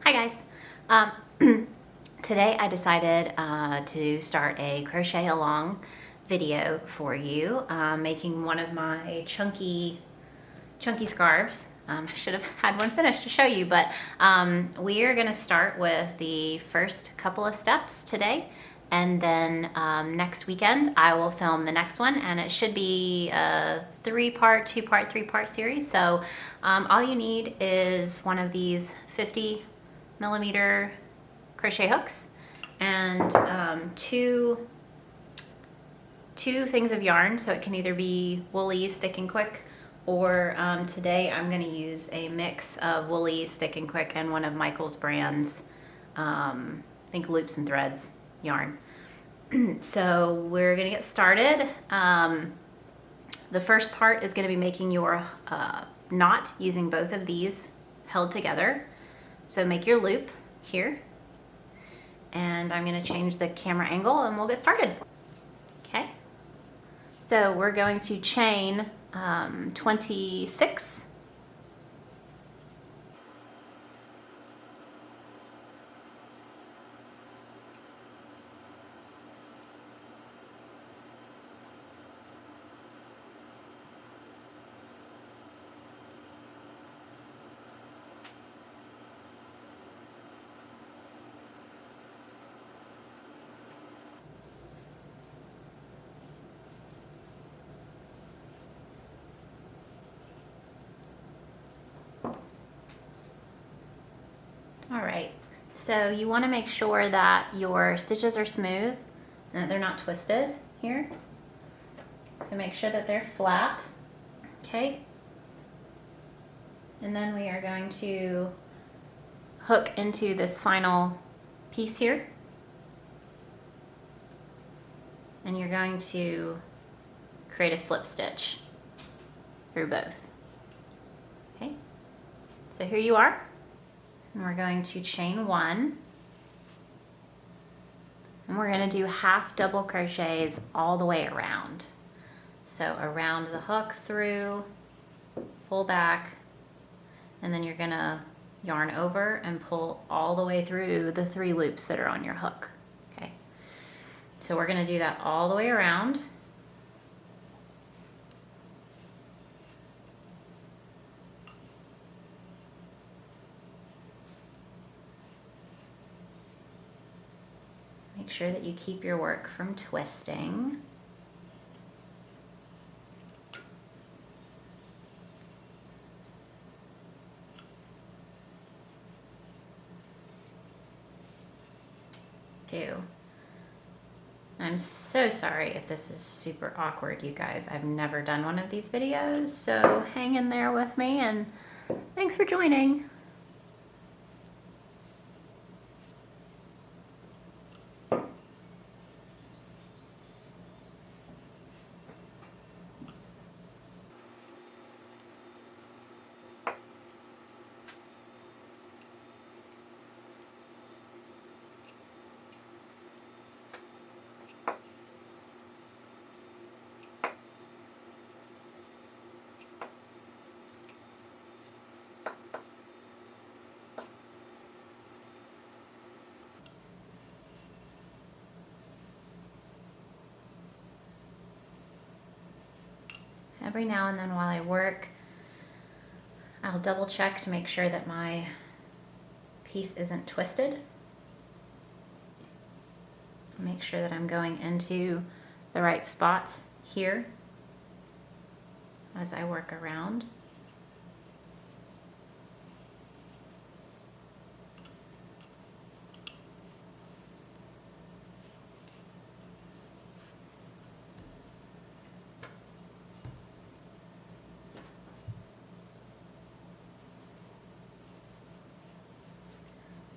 Hi guys. Um, today I decided to start a crochet-along video for you, making one of my chunky scarves. I should have had one finished to show you, but we are going to start with the first couple of steps today, and then next weekend I will film the next one, and it should be a 3-part, 2-part, 3-part series. So all you need is one of these 50mm crochet hooks and two things of yarn. So it can either be Woolies Thick and Quick, or today I'm going to use a mix of Woolies Thick and Quick and one of Michael's brands, I think Loops and Threads yarn. So we're going to get started. The first part is going to be making your knot using both of these held together. So make your loop here, and I'm going to change the camera angle and we'll get started. Okay, so we're going to chain 26. All right, so you want to make sure that your stitches are smooth and that they're not twisted here. So make sure that they're flat, okay? And then we are going to hook into this final piece here. And you're going to create a slip stitch through both. Okay, so here you are. And we're going to chain 1, and we're going to do half double crochets all the way around. So around the hook, through, pull back, and then you're going to yarn over and pull all the way through the 3 loops that are on your hook. Okay, so we're going to do that all the way around. Make sure that you keep your work from twisting. I'm so sorry if this is super awkward, you guys. I've never done one of these videos, so hang in there with me, and thanks for joining. Every now and then while I work, I'll double check to make sure that my piece isn't twisted. Make sure that I'm going into the right spots here as I work around.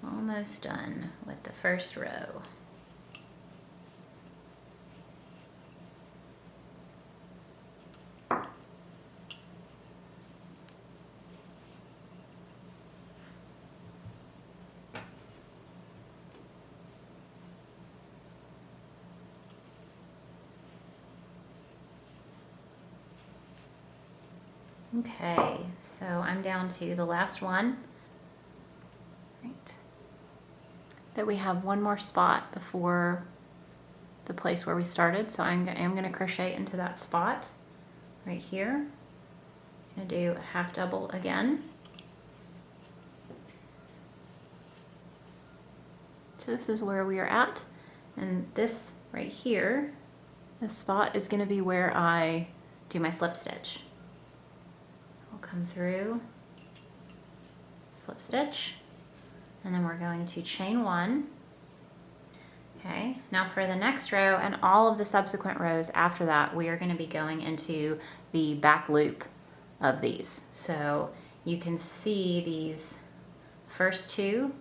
Almost done with the first row. Okay, so I'm down to the last one. Right. that we have one more spot before the place where we started, so I am going to crochet into that spot right here. I'm going to do a half double again. So this is where we are at, and this right here, this spot is going to be where I do my slip stitch. So we'll come through, slip stitch, and then we're going to chain one. Okay, now for the next row and all of the subsequent rows after that, we are going to be going into the back loop of these. So you can see these first two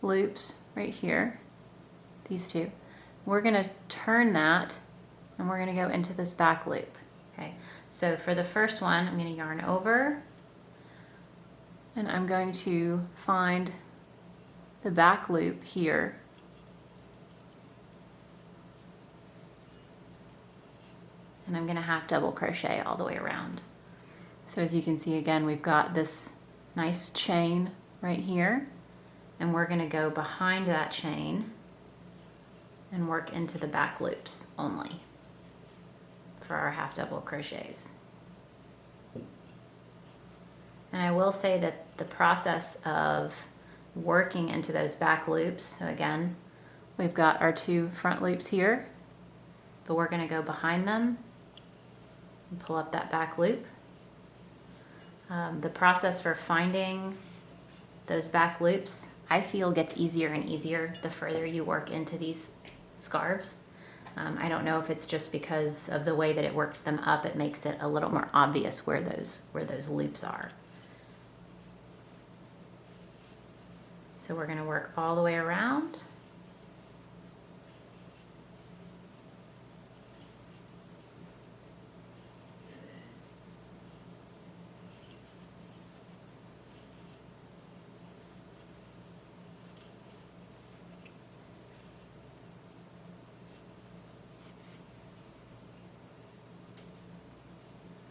loops right here, these two. We're going to turn that and we're going to go into this back loop. Okay, so for the first one, I'm going to yarn over and I'm going to find the back loop here. And I'm going to half double crochet all the way around. So as you can see, again, we've got this nice chain right here, and we're going to go behind that chain and work into the back loops only for our half double crochets. And I will say that the process of working into those back loops, so again, we've got our two front loops here, but we're going to go behind them and pull up that back loop. The process for finding those back loops, I feel, gets easier and easier the further you work into these scarves. I don't know if it's just because of the way that it works them up, it makes it a little more obvious where those loops are. So we're going to work all the way around.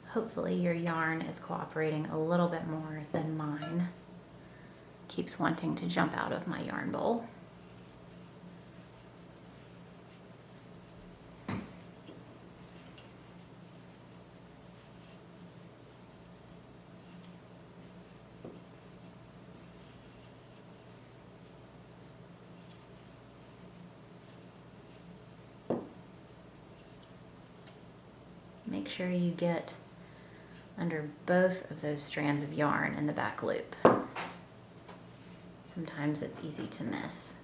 Hopefully your yarn is cooperating a little bit more than mine. Keeps wanting to jump out of my yarn bowl. Make sure you get under both of those strands of yarn in the back loop. Sometimes it's easy to miss.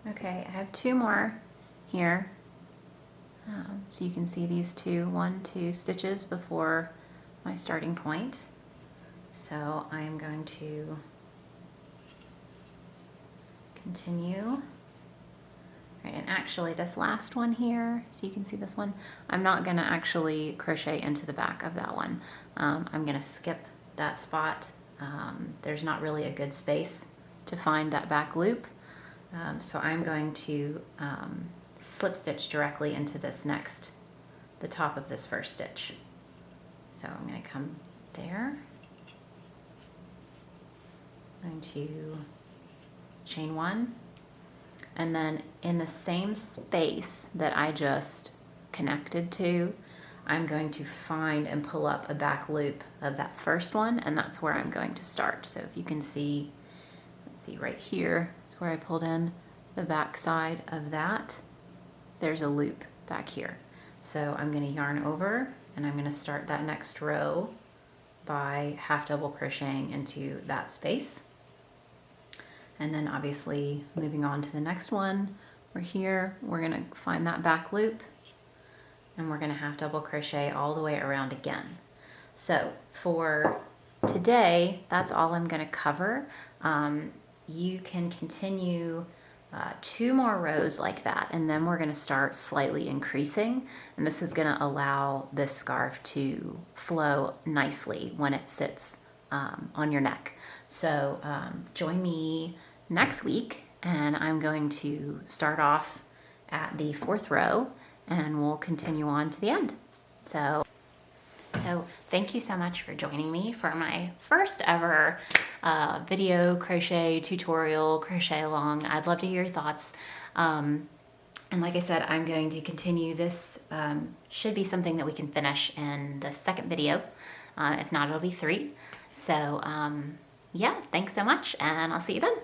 Okay, I have two more here. So you can see these two, 1, 2 stitches before my starting point. So I'm going to continue. Right, and actually this last one here, so you can see this one, I'm not going to actually crochet into the back of that one. I'm going to skip that spot. There's not really a good space to find that back loop. So I'm going to slip stitch directly into this next, the top of this first stitch. So I'm going to come there. I'm going to chain one, and then in the same space that I just connected to, I'm going to find and pull up a back loop of that first one, and that's where I'm going to start. So if you can see, let's see right here, it's where I pulled in the back side of that. There's a loop back here. So I'm going to yarn over and I'm going to start that next row by half double crocheting into that space. And then obviously moving on to the next one, we're here, we're going to find that back loop and we're going to half double crochet all the way around again. So for today, that's all I'm going to cover. You can continue 2 more rows like that, and then we're going to start slightly increasing, and this is going to allow this scarf to flow nicely when it sits on your neck. So join me next week, and I'm going to start off at the 4th row and we'll continue on to the end. So thank you so much for joining me for my first ever video crochet tutorial, crochet along. I'd love to hear your thoughts. And like I said, I'm going to continue this. Should be something that we can finish in the 2nd video. If not, it'll be 3. So yeah, thanks so much, and I'll see you then.